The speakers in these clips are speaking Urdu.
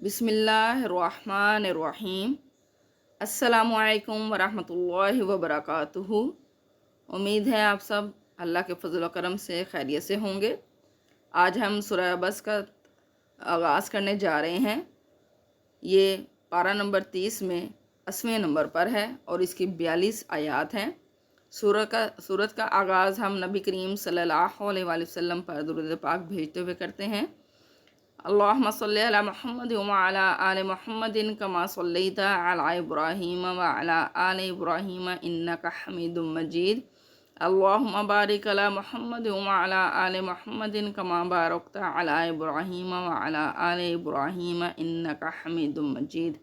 بسم اللہ الرحمن الرحیم۔ السلام علیکم ورحمۃ اللہ وبرکاتہ۔ امید ہے آپ سب اللہ کے فضل و کرم سے خیریت سے ہوں گے۔ آج ہم سورہ عبس کا آغاز کرنے جا رہے ہیں۔ یہ پارہ نمبر 30 میں 80ویں نمبر پر ہے اور اس کی 42 آیات ہیں۔ سورت کا آغاز ہم نبی کریم صلی اللہ علیہ وآلہ وسلم پر درود پاک بھیجتے ہوئے کرتے ہیں۔ اللہم صلی علی محمد وعلی آل محمد کما صلیت علی ابراہیم وعلی آل ابراہیم انک حمید مجید۔ اللہم بارک علی محمد وعلی آل محمد کما بارکت علی ابراہیم وعلی آل ابراہیم انک حمید مجید۔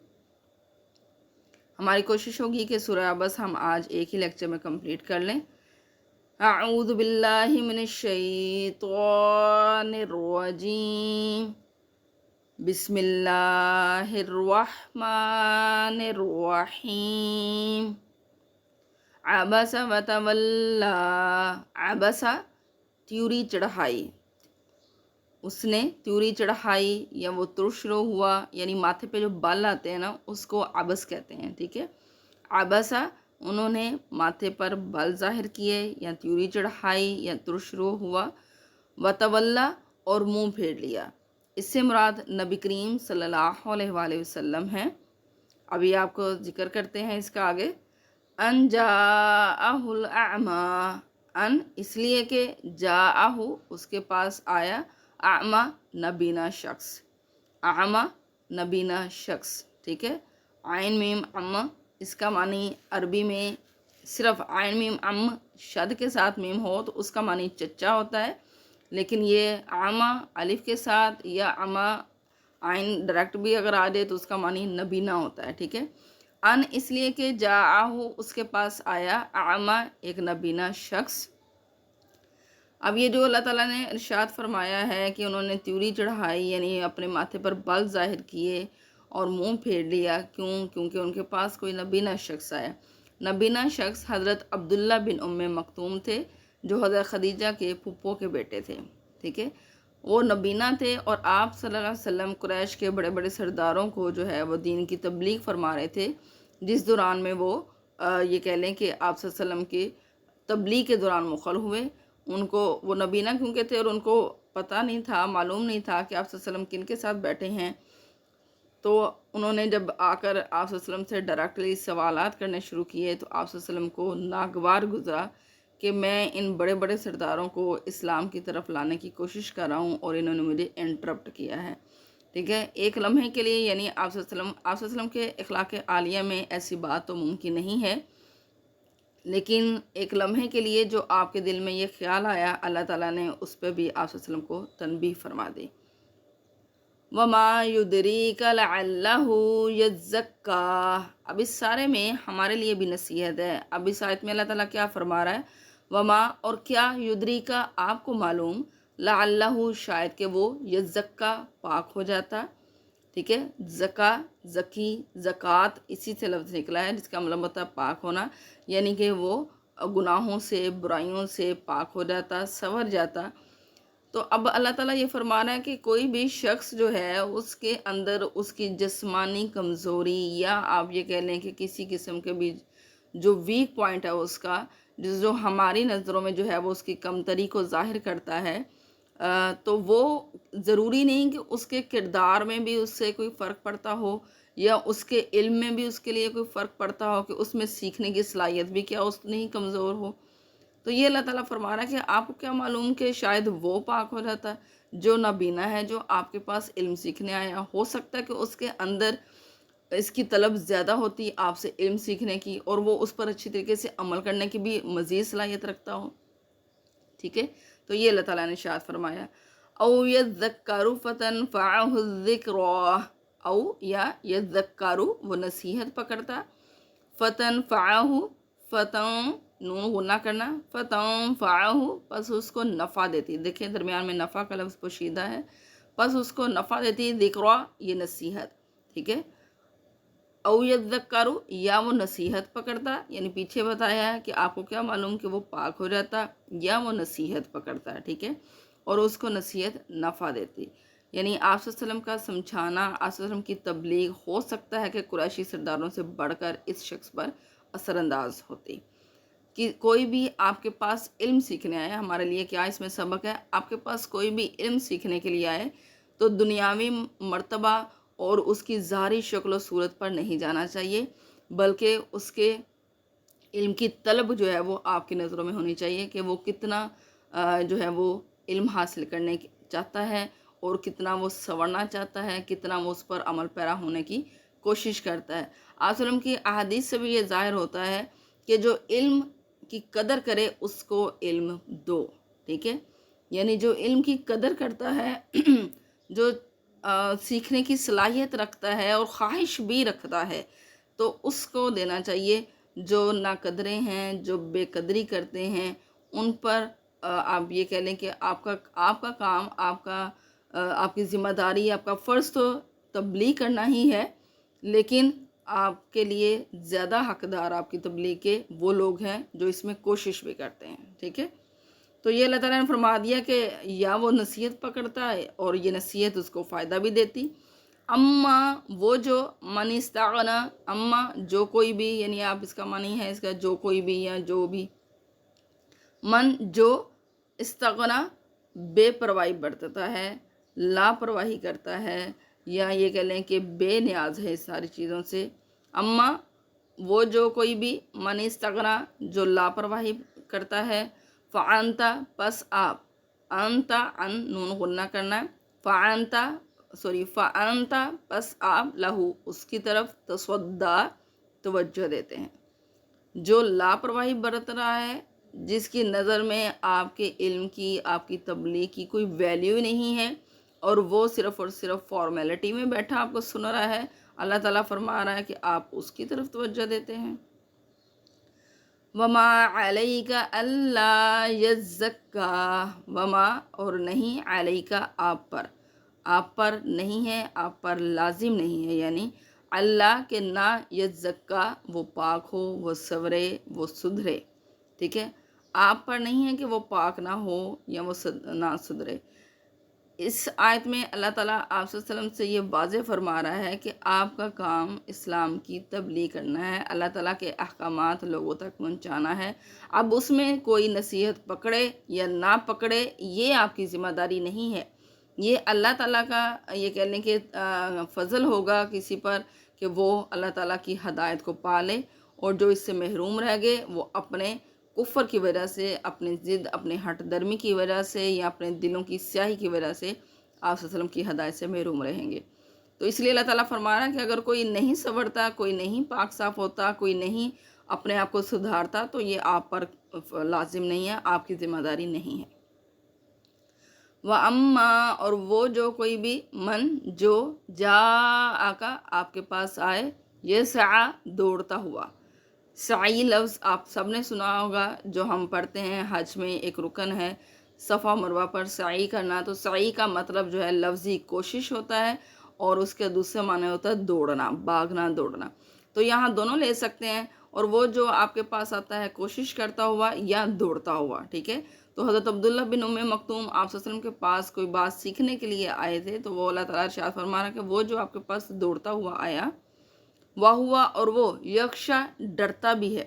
ہماری کوشش ہوگی کہ سورہ عبس ہم آج ایک ہی لیکچر میں کمپلیٹ کر لیں۔ اعوذ باللہ من الشیطان الرجیم، بسم اللہ الرحمن الرحیم۔ عبس وتولی، عبس تیوری چڑھائی، اس نے تیوری چڑھائی یا وہ ترش رو ہوا، یعنی ماتھے پہ جو بال آتے ہیں نا اس کو عبس کہتے ہیں، ٹھیک ہے۔ عبسا انہوں نے ماتھے پر بال ظاہر کیے یا تیوری چڑھائی یا ترش رو ہوا، وتولی اور منہ پھیر لیا۔ اس سے مراد نبی کریم صلی اللہ علیہ وآلہ وسلم ہیں۔ ابھی آپ کو ذکر کرتے ہیں اس کا آگے۔ ان جاءہ الاعمی، ان اس لیے کہ جاءہ اس کے پاس آیا، اعمی نبینا شخص، اعمی نبینا شخص، ٹھیک ہے۔ عین میم ام، اس کا معنی عربی میں صرف عین میم ام شد کے ساتھ میم ہو تو اس کا معنی چچا ہوتا ہے، لیکن یہ اعمی الف کے ساتھ یا اعمی عین ڈائریکٹ بھی اگر آ جائے تو اس کا معنی نبینا ہوتا ہے، ٹھیک ہے۔ ان اس لیے کہ جاءہ اس کے پاس آیا، اعمی ایک نبینا شخص۔ اب یہ جو اللہ تعالیٰ نے ارشاد فرمایا ہے کہ انہوں نے تیوری چڑھائی یعنی اپنے ماتھے پر بال ظاہر کیے اور منہ پھیر لیا، کیونکہ ان کے پاس کوئی نبینا شخص آیا۔ نبینا شخص حضرت عبداللہ بن ام مکتوم تھے جو حضرت خدیجہ کے پھپھو کے بیٹے تھے، ٹھیک ہے۔ وہ نبینا تھے اور آپ صلی اللہ علیہ وسلم قریش کے بڑے بڑے سرداروں کو جو ہے وہ دین کی تبلیغ فرما رہے تھے، جس دوران میں وہ یہ کہہ لیں کہ آپ صلی اللہ علیہ وسلم کی تبلیغ کے دوران مخل ہوئے۔ ان کو وہ نبینا کیونکہ تھے اور ان کو پتہ نہیں تھا، معلوم نہیں تھا کہ آپ صلی اللہ علیہ وسلم کن کے ساتھ بیٹھے ہیں، تو انہوں نے جب آ کر آپ صلی اللہ علیہ وسلم سے ڈائریکٹلی سوالات کرنے شروع کیے تو آپ صلی اللہ علیہ وسلم کو ناگوار گزرا کہ میں ان بڑے بڑے سرداروں کو اسلام کی طرف لانے کی کوشش کر رہا ہوں اور انہوں نے مجھے انٹرپٹ کیا ہے، ٹھیک ہے۔ ایک لمحے کے لیے یعنی آپ صلی اللہ علیہ وسلم کے اخلاق عالیہ میں ایسی بات تو ممکن نہیں ہے، لیکن ایک لمحے کے لیے جو آپ کے دل میں یہ خیال آیا، اللہ تعالیٰ نے اس پہ بھی آپ صلی اللہ علیہ وسلم کو تنبیہ فرما دی۔ وَمَا يُدْرِيكَ لَعَلَّهُ يَزَّكَّىٰ، اب اس سارے میں ہمارے لیے بھی نصیحت ہے۔ اب اس آیت میں اللہ تعالیٰ کیا فرما رہا ہے؟ وما اور کیا، یدریکا آپ کو معلوم، لعلہ شاید کہ وہ، یزکا پاک ہو جاتا، ٹھیک ہے۔ زکا زکی زکوٰۃ اسی سے لفظ نکلا ہے جس کا مطلب ہوتا ہے پاک ہونا، یعنی کہ وہ گناہوں سے برائیوں سے پاک ہو جاتا، سنور جاتا۔ تو اب اللہ تعالیٰ یہ فرما رہا ہے کہ کوئی بھی شخص جو ہے اس کے اندر اس کی جسمانی کمزوری یا آپ یہ کہہ لیں کہ کسی قسم کے بھی جو ویک پوائنٹ ہے اس کا، جو ہماری نظروں میں جو ہے وہ اس کی کمتری کو ظاہر کرتا ہے، تو وہ ضروری نہیں کہ اس کے کردار میں بھی اس سے کوئی فرق پڑتا ہو یا اس کے علم میں بھی اس کے لیے کوئی فرق پڑتا ہو کہ اس میں سیکھنے کی صلاحیت بھی کیا اس نہیں کمزور ہو۔ تو یہ اللہ تعالیٰ فرما رہا ہے کہ آپ کو کیا معلوم کہ شاید وہ پاک ہو جاتا ہے جو نابینا ہے، جو آپ کے پاس علم سیکھنے آیا، ہو سکتا ہے کہ اس کے اندر اس کی طلب زیادہ ہوتی آپ سے علم سیکھنے کی اور وہ اس پر اچھی طریقے سے عمل کرنے کی بھی مزید صلاحیت رکھتا ہو، ٹھیک ہے۔ تو یہ اللہ تعالیٰ نے ارشاد فرمایا، او یذکر فتنفعہ الذکریٰ، او یا یذکر وہ نصیحت پکڑتا، فتنفعہ فتن نون غنہ کرنا، فتنفعہ پس اس کو نفع دیتی، دیکھیں درمیان میں نفع کا لفظ پوشیدہ ہے، پس اس کو نفع دیتی، ذکریٰ یہ نصیحت، ٹھیک ہے۔ او یذکر یا وہ نصیحت پکڑتا، یعنی پیچھے بتایا ہے کہ آپ کو کیا معلوم کہ وہ پاک ہو جاتا، یا وہ نصیحت پکڑتا ہے، ٹھیک ہے، اور اس کو نصیحت نفع دیتی، یعنی آپ صلی اللہ علیہ وسلم کا سمجھانا، آپ صلی اللہ علیہ وسلم کی تبلیغ ہو سکتا ہے کہ قریشی سرداروں سے بڑھ کر اس شخص پر اثر انداز ہوتی کہ کوئی بھی آپ کے پاس علم سیکھنے آئے. ہمارے لیے کیا اس میں سبق ہے؟ آپ کے پاس کوئی بھی علم سیکھنے کے لیے آئے تو دنیاوی مرتبہ اور اس کی ظاہری شکل و صورت پر نہیں جانا چاہیے، بلکہ اس کے علم کی طلب جو ہے وہ آپ کی نظروں میں ہونی چاہیے کہ وہ کتنا جو ہے وہ علم حاصل کرنے چاہتا ہے اور کتنا وہ سنورنا چاہتا ہے، کتنا وہ اس پر عمل پیرا ہونے کی کوشش کرتا ہے. آپ صلی اللہ علیہ وسلم کی احادیث سے بھی یہ ظاہر ہوتا ہے کہ جو علم کی قدر کرے اس کو علم دو. ٹھیک ہے، یعنی جو علم کی قدر کرتا ہے جو سیکھنے کی صلاحیت رکھتا ہے اور خواہش بھی رکھتا ہے تو اس کو دینا چاہیے. جو ناقدرے ہیں، جو بے قدری کرتے ہیں، ان پر آپ یہ کہہ لیں کہ آپ کا کام، آپ کی ذمہ داری، آپ کا فرض تو تبلیغ کرنا ہی ہے، لیکن آپ کے لیے زیادہ حقدار آپ کی تبلیغ کے وہ لوگ ہیں جو اس میں کوشش بھی کرتے ہیں. ٹھیک ہے، تو یہ اللہ تعالیٰ نے فرما دیا کہ یا وہ نصیحت پکڑتا ہے اور یہ نصیحت اس کو فائدہ بھی دیتی. اما وہ جو من استغنا، اما جو کوئی بھی، یعنی آپ اس کا معنی ہے اس کا جو کوئی بھی یا جو بھی، من جو استغنا بے پرواہی برتتا ہے، لاپرواہی کرتا ہے، یا یہ کہہ لیں کہ بے نیاز ہے اس ساری چیزوں سے. اما وہ جو کوئی بھی، من استغنا جو لاپرواہی کرتا ہے، فعنتا پس آپ، انتا ان نون غنہ کرنا ہے، فعنتا پس آپ لہو اس کی طرف تصدا توجہ دیتے ہیں. جو لاپرواہی برت رہا ہے، جس کی نظر میں آپ کے علم کی، آپ کی تبلیغ کی کوئی ویلیو نہیں ہے اور وہ صرف اور صرف فارمیلٹی میں بیٹھا آپ کو سن رہا ہے، اللہ تعالیٰ فرما رہا ہے کہ آپ اس کی طرف توجہ دیتے ہیں. وما علیک اللہ یزکا، وما اور نہیں علیک آپ پر نہیں ہے، آپ پر لازم نہیں ہے، یعنی اللہ کے نہ یزکا وہ پاک ہو، وہ سورے، وہ سدھرے. ٹھیک ہے، آپ پر نہیں ہے کہ وہ پاک نہ ہو یا وہ نہ سدھرے. اس آیت میں اللہ تعالیٰ آپ صلی اللہ علیہ وسلم سے یہ واضح فرما رہا ہے کہ آپ کا کام اسلام کی تبلیغ کرنا ہے، اللہ تعالیٰ کے احکامات لوگوں تک پہنچانا ہے. اب اس میں کوئی نصیحت پکڑے یا نہ پکڑے یہ آپ کی ذمہ داری نہیں ہے، یہ اللہ تعالیٰ کا یہ کہہ لیں کہ فضل ہوگا کسی پر کہ وہ اللہ تعالیٰ کی ہدایت کو پالے، اور جو اس سے محروم رہ گئے وہ اپنے کفر کی وجہ سے، اپنی ضد، اپنے ہٹ درمی کی وجہ سے یا اپنے دلوں کی سیاہی کی وجہ سے آپ صلی اللہ علیہ وسلم کی ہدایت سے محروم رہیں گے. تو اس لیے اللہ تعالیٰ فرما رہا ہے کہ اگر کوئی نہیں سنورتا، کوئی نہیں پاک صاف ہوتا، کوئی نہیں اپنے آپ کو سدھارتا تو یہ آپ پر لازم نہیں ہے، آپ کی ذمہ داری نہیں ہے. وَأَمَّا اور وہ جو کوئی بھی، من جو جاءکا آپ کے پاس آئے، یہ دوڑتا ہوا. سعی لفظ آپ سب نے سنا ہوگا، جو ہم پڑھتے ہیں حج میں ایک رکن ہے صفا مروہ پر سعی کرنا. تو سعی کا مطلب جو ہے لفظی کوشش ہوتا ہے اور اس کے دوسرے معنی ہوتا ہے دوڑنا، بھاگنا، دوڑنا. تو یہاں دونوں لے سکتے ہیں. اور وہ جو آپ کے پاس آتا ہے کوشش کرتا ہوا یا دوڑتا ہوا. ٹھیک ہے، تو حضرت عبداللہ بن ام مکتوم آپ صلی اللہ علیہ وسلم کے پاس کوئی بات سیکھنے کے لیے آئے تھے، تو وہ اللہ تعالیٰ ارشاد فرما رہا کہ وہ جو آپ کے پاس دوڑتا ہوا آیا، وہ ہوا اور وہ یکشا ڈرتا بھی ہے.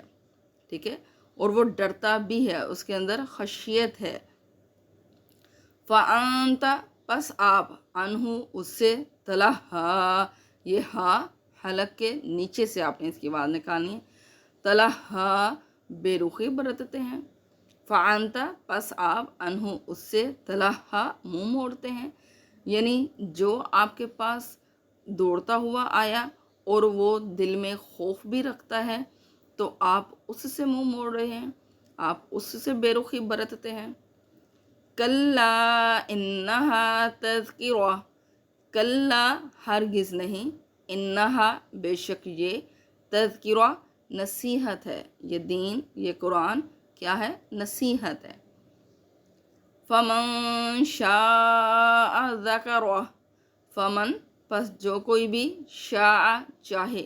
ٹھیک ہے، اور وہ ڈرتا بھی ہے، اس کے اندر خشیت ہے. فَأَنْتَ پس آپ، انہو اس سے، تلہا یہ ہا حلق کے نیچے سے آپ نے اس کی آواز نکالنی ہے، تلہا بے رخی برتتے ہیں. فَأَنْتَ پس آپ، انہو اس سے، تلہا منہ موڑتے ہیں. یعنی جو آپ کے پاس دوڑتا ہوا آیا اور وہ دل میں خوف بھی رکھتا ہے تو آپ اس سے منہ موڑ رہے ہیں، آپ اس سے بے رخی برتتے ہیں. کلا انہا تذکرہ، کلا ہرگز نہیں، انہا بے شک یہ، تذکرہ نصیحت ہے، یہ دین، یہ قرآن کیا ہے؟ نصیحت ہے. فمن شاء ذکرہ، فمن پس جو کوئی بھی، شاء چاہے،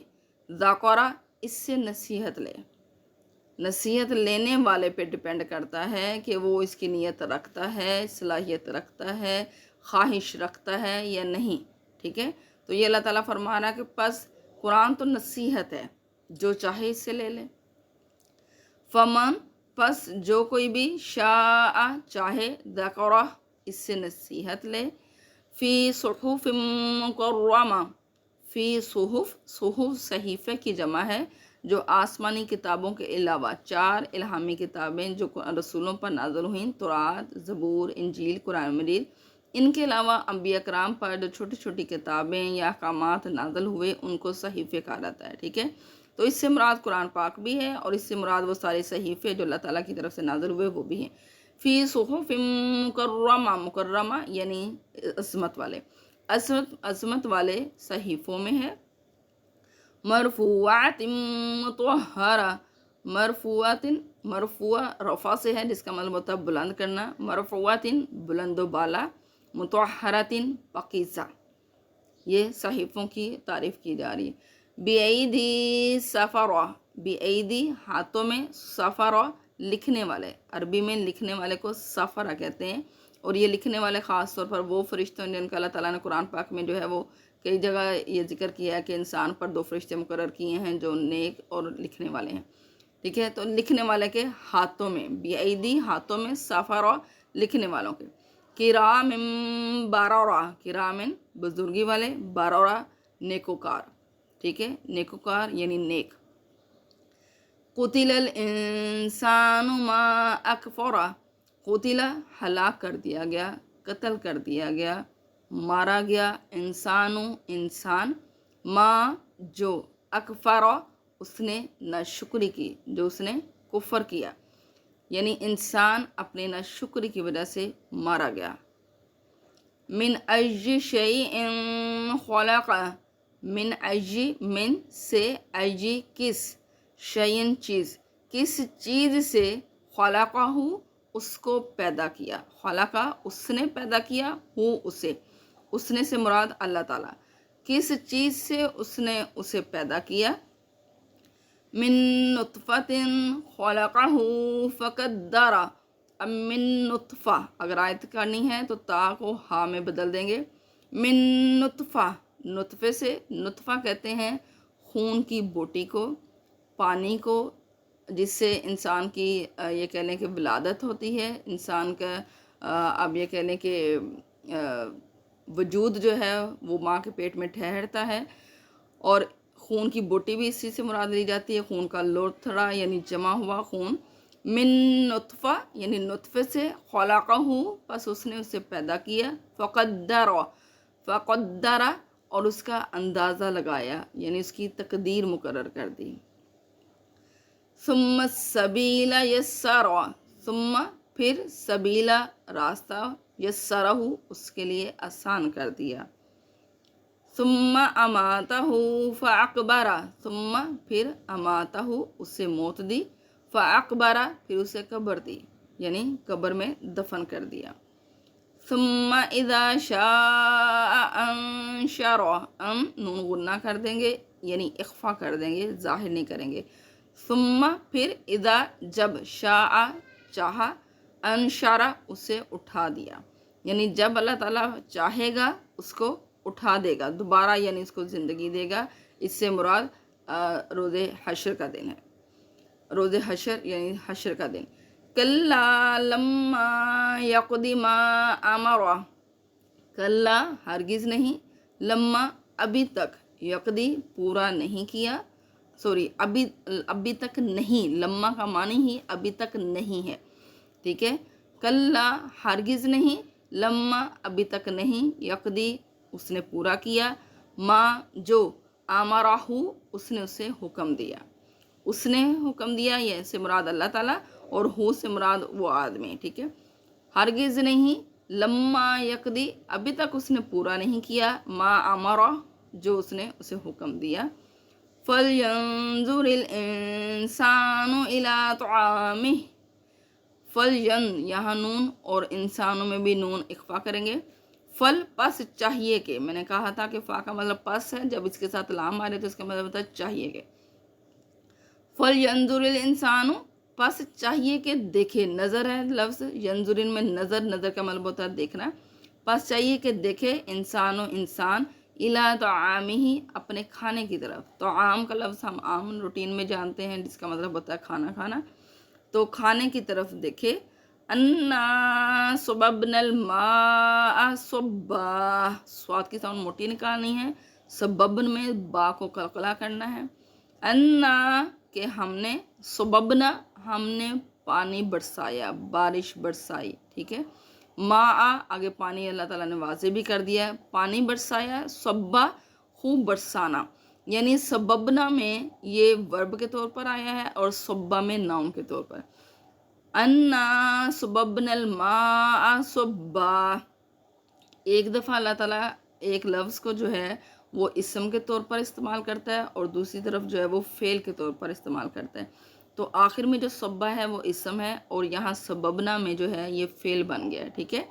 ذکرہ اس سے نصیحت لے. نصیحت لینے والے پہ ڈپینڈ کرتا ہے کہ وہ اس کی نیت رکھتا ہے، صلاحیت رکھتا ہے، خواہش رکھتا ہے یا نہیں، ٹھیک ہے۔ تو یہ اللہ تعالیٰ فرما رہا ہے کہ پس قرآن تو نصیحت ہے، جو چاہے اس سے لے لے۔ فمن، پس جو کوئی بھی شاء چاہے، ذکرہ اس سے نصیحت لے، فی صحف مکرمہ، فی صحف، صحف صحیفے کی جمع ہے، جو آسمانی کتابوں کے علاوہ 4 الہامی کتابیں جو رسولوں پر نازل ہوئیں، تورات، زبور، انجیل، قرآن مجید، ان کے علاوہ انبیاء کرام پر جو چھوٹی چھوٹی کتابیں یا احکامات نازل ہوئے ان کو صحیفے کہا جاتا ہے، ٹھیک ہے۔ تو اس سے مراد قرآن پاک بھی ہے، اور اس سے مراد وہ سارے صحیفے جو اللہ تعالیٰ کی طرف سے نازل ہوئے وہ بھی ہیں۔ فی صحف مکرمہ، مکرمہ یعنی عظمت والے، عظمت والے صحیفوں میں ہے۔ مرفوعات مطہرہ، مرفوعات، مرفوع رفع سے ہے جس کا مطلب ہوتا ہے بلند کرنا، مرفوعات بلند و بالا، مطہرات پاکیزہ، یہ صحیفوں کی تعریف کی جا رہی ہے۔ بِأَيْدِي سَفَرَةٍ، بِأَيْدِي ہاتھوں میں، سفرہ لکھنے والے، عربی میں لکھنے والے کو سفرہ کہتے ہیں، اور یہ لکھنے والے خاص طور پر وہ فرشتوں جن کا اللہ تعالیٰ نے قرآن پاک میں جو ہے وہ کئی جگہ یہ ذکر کیا ہے کہ انسان پر 2 فرشتے مقرر کیے ہیں جو نیک اور لکھنے والے ہیں، ٹھیک ہے۔ تو لکھنے والے کے ہاتھوں میں، بِأَيْدِي ہاتھوں میں، سفرہ لکھنے والوں کے، کرام بررہ، کرام بزرگی والے، بررہ نیکوکار، ٹھیک ہے، نیکوکار یعنی نیک۔ قتل الانسان ما اکفرہ، قتل ہلاک کر دیا گیا، قتل کر دیا گیا، مارا گیا، انسان، ما جو، اکفرہ اس نے ناشکری کی، جو اس نے کفر کیا، یعنی انسان اپنے ناشکری کی وجہ سے مارا گیا۔ من اجی شیء خلقہ، من اجی، من سے، اجی کس، شیئن چیز، کس چیز سے، خلقہ اس کو پیدا کیا، خلقہ اس نے پیدا کیا، اسے، اس نے سے مراد اللہ تعالیٰ، کس چیز سے اس نے اسے پیدا کیا، من نطفۃ خلقہ فقدرہ، اب من نطفہ اگر آیت کرنی ہے تو تا کو ہا میں بدل دیں گے، من نطفہ، نطفے سے، نطفہ کہتے ہیں خون کی بوٹی کو، پانی کو، جس سے انسان کی یہ کہہ لیں کہ ولادت ہوتی ہے، انسان کا اب یہ کہہ لیں کہ وجود جو ہے وہ ماں کے پیٹ میں ٹھہرتا ہے، اور خون کی بوٹی بھی اسی سے مراد لی جاتی ہے، خون کا لوتھڑا یعنی جمع ہوا خون۔ من نطفہ یعنی نطفے سے، خلقہ پس اس نے اسے پیدا کیا، فقدرہ اور اس کا اندازہ لگایا یعنی اس کی تقدیر مقرر کر دی۔ ثم السبیل یسرہ، ثم پھر، سبیل راستہ، یسرہ اس کے لیے آسان کر دیا۔ ثم اماتہ فاقبرہ، ثم پھر، اماتہ اسے موت دی، فاقبرہ پھر اسے قبر دی یعنی قبر میں دفن کر دیا۔ ثم اذا شاء انشرہ، ان نون غنہ کر دیں گے یعنی اخفا کر دیں گے، ظاہر نہیں کریں گے۔ ثم پھر، اذا جب، شاء چاہا، انشرہ اسے اٹھا دیا، یعنی جب اللہ تعالیٰ چاہے گا اس کو اٹھا دے گا دوبارہ، یعنی اس کو زندگی دے گا۔ اس سے مراد روز حشر کا دن ہے، روز حشر یعنی حشر کا دن۔ کلا لما یقض ما امرہ، کلا ہرگز نہیں، لما ابھی تک، یقضی پورا نہیں کیا، ابھی تک نہیں، لما کا معنی ہی ابھی تک نہیں ہے، ٹھیک ہے۔ کلا ہرگز نہیں، لما ابھی تک نہیں، یقضی اس نے پورا کیا، ما جو، امرہ اس نے اسے حکم دیا، اس نے حکم دیا، یہ سے مراد اللہ تعالیٰ، اور سے مراد وہ آدمی، ٹھیک ہے۔ ہرگز نہیں، لما یقضی ابھی تک اس نے پورا نہیں کیا، ما امرہ جو اس نے اسے حکم دیا۔ فَلْيَنظُرِ الْإِنسَانُ إِلَىٰ طَعَامِهِ، فَلْيَن یہاں نون اور انسانوں میں بھی نون اخفا کریں گے، فل پس چاہیے کہ، میں نے کہا تھا کہ فا کا مطلب پس ہے، جب اس کے ساتھ لام آ رہے تو اس کا مطلب ہوتا ہے چاہیے کہ۔ فَلْيَنظُرِ الْإِنسَانُ پس چاہیے کہ دیکھے، نظر ہے لفظ، ینظرن میں نظر، نظر کا مطلب ہوتا ہے دیکھنا، بس چاہیے کہ دیکھے انسان الا طعامہ اپنے کھانے کی طرف. طعام کا لفظ ہم عام روٹین میں جانتے ہیں جس کا مطلب ہوتا ہے کھانا کھانا. تو کھانے کی طرف دیکھے. انا صببنا الماء صبا، سواد کی ساؤنڈ موٹی نکالنی ہے، سببن میں با کو قلقلہ کرنا ہے. انا کہ ہم نے، صببنا ہم نے پانی برسایا، بارش برسائی. ٹھیک ہے. ماء آگے پانی اللہ تعالیٰ نے واضح بھی کر دیا ہے، پانی برسایا. صبا خوب برسانا، یعنی سببنا میں یہ ورب کے طور پر آیا ہے اور صبا میں ناؤن کے طور پر. انا صببنا الماء صبا، ایک دفعہ اللہ تعالیٰ ایک لفظ کو جو ہے وہ اسم کے طور پر استعمال کرتا ہے اور دوسری طرف جو ہے وہ فعل کے طور پر استعمال کرتا ہے. تو آخر میں جو صبا ہے وہ اسم ہے اور یہاں سببنا میں جو ہے یہ فعل بن گیا ہے. ٹھیک ہے.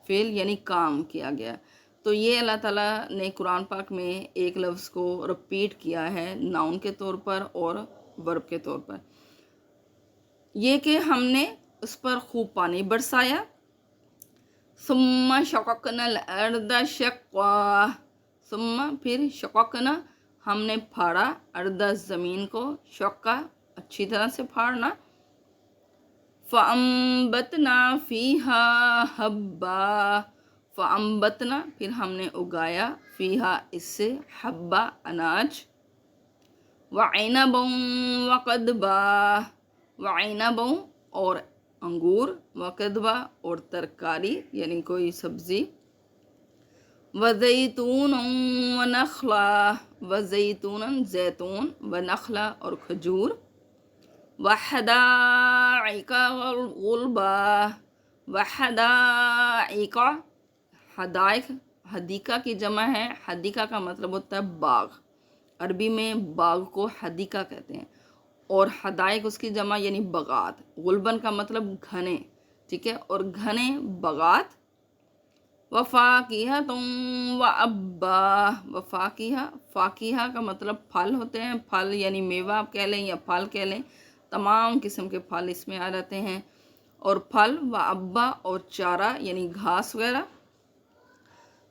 فعل یعنی کام کیا گیا. تو یہ اللہ تعالیٰ نے قرآن پاک میں ایک لفظ کو رپیٹ کیا ہے ناؤن کے طور پر اور ورب کے طور پر. یہ کہ ہم نے اس پر خوب پانی برسایا. ثم شققنا الارض شقا، ثم پھر شققنا ہم نے پھاڑا، ارض زمین کو، شقا اچھی طرح سے پھاڑنا. فانبتنا فیہا حبا، فانبتنا پھر ہم نے اگایا، فیہا اس سے، حبا اناج. وعنبا وقدبا، وعنبا اور انگور، وقدبا اور ترکاری یعنی کوئی سبزی. وزیتون ونخلا، وزیتون زیتون، ونخلا اور کھجور. وحدائق غلبا، وحدائق حدائق حدیقہ کی جمع ہے. حدیقہ کا مطلب ہوتا ہے باغ، عربی میں باغ کو حدیقہ کہتے ہیں اور حدائق اس کی جمع یعنی باغات. غلبن کا مطلب گھنے. ٹھیک ہے. اور گھنے باغات. وفاکہۃ وابا، وفاکہہ فاکہہ کا مطلب پھل ہوتے ہیں، پھل یعنی میوہ آپ کہہ لیں یا پھل کہہ لیں، تمام قسم کے پھل اس میں آ جاتے ہیں. اور پھل وابا اور چارہ یعنی گھاس وغیرہ.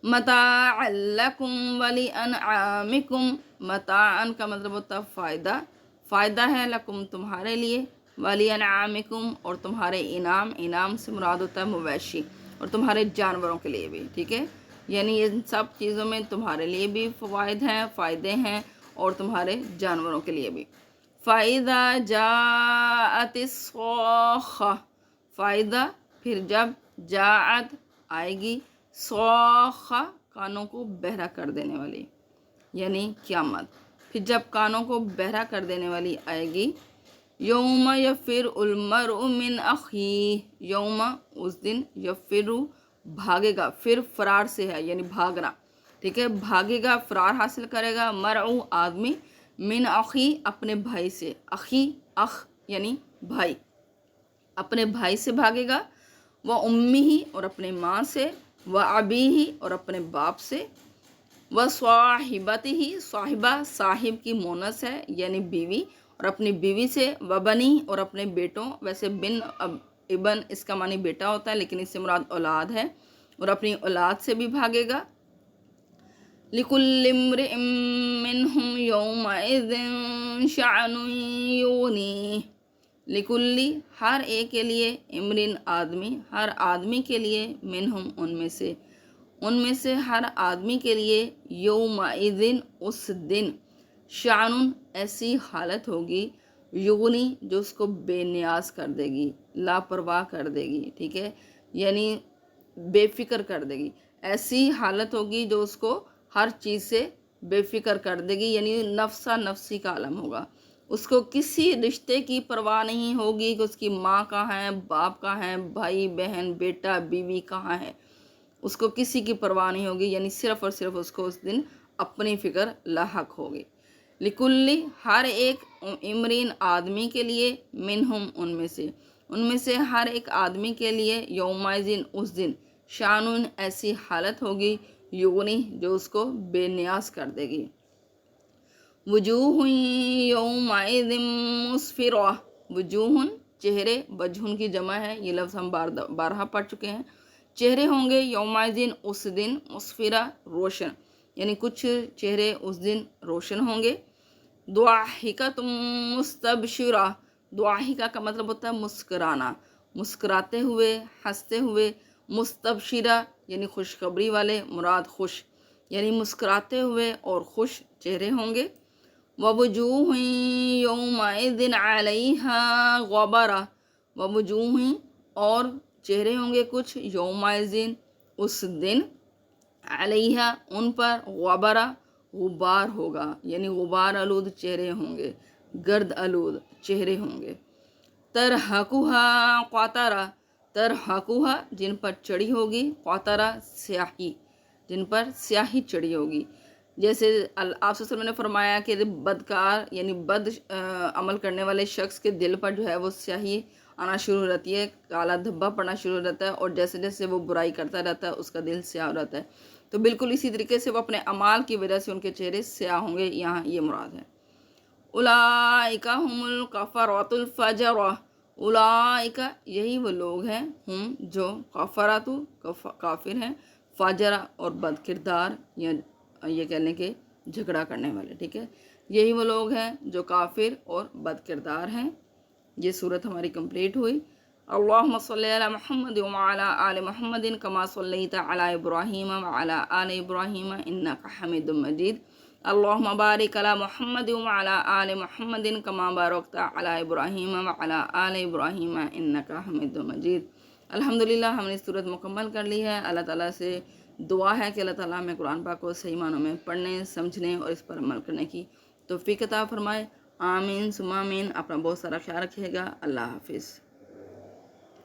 متاعا لکم ولانعامکم، متاعا کا مطلب ہوتا ہے فائدہ، فائدہ ہے لکم تمہارے لیے، ولانعامکم اور تمہارے انعام، انعام سے مراد ہوتا ہے مویشی، اور تمہارے جانوروں کے لیے بھی. ٹھیک ہے. یعنی ان سب چیزوں میں تمہارے لیے بھی فوائد ہیں، فائدے ہیں اور تمہارے جانوروں کے لیے بھی. فَإِذَا جَاءَتِ الصَّاخَّةُ، فائدہ پھر جب، جاءت آئے گی، صاخہ کانوں کو بہرا کر دینے والی یعنی قیامت. پھر جب کانوں کو بہرا کر دینے والی آئے گی. یوم یفر المرء من اخیہ، یوم اس دن، یفر بھاگے گا، پھر فرار سے ہے یعنی بھاگنا. ٹھیک ہے. بھاگے گا، فرار حاصل کرے گا، مرء آدمی، من اخی اپنے بھائی سے، اخی اخ یعنی بھائی، اپنے بھائی سے بھاگے گا. وامہ اور اپنے ماں سے، وابیہ اور اپنے باپ سے. وصاحبتہ، صاحبہ صاحب کی مونس ہے یعنی بیوی، اور اپنی بیوی سے. وبنی اور اپنے بیٹوں، ویسے بن ابن اس کا معنی بیٹا ہوتا ہے لیکن اس سے مراد اولاد ہے، اور اپنی اولاد سے بھی بھاگے گا. لِكُلِّ امْرِئٍ مِّنْهُمْ يَوْمَئِذٍ شَأْنٌ يُغْنِيهِ، لِكُلِّ ہر ایک کے لیے، امرن آدمی، ہر آدمی کے لیے، منہم ان میں سے ہر آدمی کے لیے، یومئذٍ اس دن، شأن ایسی حالت ہوگی، یغنی جو اس کو بے نیاز کر دے گی، لاپرواہ کر دے گی. ٹھیک ہے. یعنی بے فکر کر دے گی. ایسی حالت ہوگی جو اس کو ہر چیز سے بے فکر کر دے گی، یعنی نفسا نفسی کا عالم ہوگا. اس کو کسی رشتے کی پرواہ نہیں ہوگی کہ اس کی ماں کہاں ہے، باپ کہاں ہے، بھائی بہن بیٹا بیوی کہاں ہے، اس کو کسی کی پرواہ نہیں ہوگی. یعنی صرف اور صرف اس کو اس دن اپنی فکر لاحق ہوگی. لکلی ہر ایک، امرین آدمی کے لیے، منہم ان میں سے ہر ایک آدمی کے لیے، یومئذ اس دن، شانن ایسی حالت ہوگی، یغنی جو اس کو بے نیاز کر دے گی. وجوہ یومئذ مسفرہ، وجوہ چہرے، وجہن کی جمع ہے، یہ لفظ ہم بارہا پڑھ چکے ہیں. چہرے ہوں گے یومئذین اس دن مسفرہ روشن، یعنی کچھ چہرے اس دن روشن ہوں گے۔ ضاحکۃ مستبشرہ، ضاحکہ کا مطلب ہوتا ہے مسکرانا، مسکراتے ہوئے، ہنستے ہوئے۔ مستبشرہ یعنی خوشخبری والے، مراد خوش، یعنی مسکراتے ہوئے اور خوش چہرے ہوں گے۔ ووجوہ یومئذ علیہا غبرہ، ووجوہ اور چہرے ہوں گے کچھ یومئذ اس دن، علیہا ان پر، غبرہ غبار ہوگا، یعنی غبار آلود چہرے ہوں گے، گرد آلود چہرے ہوں گے۔ ترہقھا قطرہ، ترہقھا جن پر چڑھی ہوگی، قطرہ سیاہی، جن پر سیاہی چڑھی ہوگی۔ جیسے آپ صلی اللہ علیہ وسلم نے فرمایا کہ بدکار یعنی بد عمل کرنے والے شخص کے دل پر جو ہے وہ سیاہی آنا شروع ہو جاتی ہے، کالا دھبا پڑنا شروع ہو جاتا ہے، اور جیسے جیسے وہ برائی کرتا رہتا ہے اس کا دل سیاہ ہو جاتا ہے۔ تو بالکل اسی طریقے سے وہ اپنے اعمال کی وجہ سے ان کے چہرے سیاہ ہوں گے، یہاں یہ مراد ہے۔ اولئک هم الکفرۃ الفجرہ، اولئک یہی وہ لوگ ہیں، ہم جو کفرۃ کافر ہیں، فاجرہ اور بد کردار، یا یہ کہہ لیں کہ جھگڑا کرنے والے، ٹھیک ہے، یہی وہ لوگ ہیں جو کافر اور بد کردار ہیں۔ یہ صورت ہماری کمپلیٹ ہوئی۔ اللہم صلی علی محمد وعلی آل محمد کما صلیت علی ابراہیم وعلی آل ابراہیم انک حمید مجید۔ اللہم بارک علی محمد وعلی آل محمد کما بارکت علی ابراہیم وعلی آل ابراہیم انک حمید مجید۔ الحمدللہ ہم نے اس صورت مکمل کر لی ہے۔ اللہ تعالیٰ سے دعا ہے کہ اللہ تعالیٰ ہمیں قرآن پاک کو صحیح معنوں میں پڑھنے، سمجھنے اور اس پر عمل کرنے کی توفیق عطا فرمائے۔ آمین ثم آمین۔ اپنا بہت سارا خیال رکھیے گا۔ اللہ حافظ۔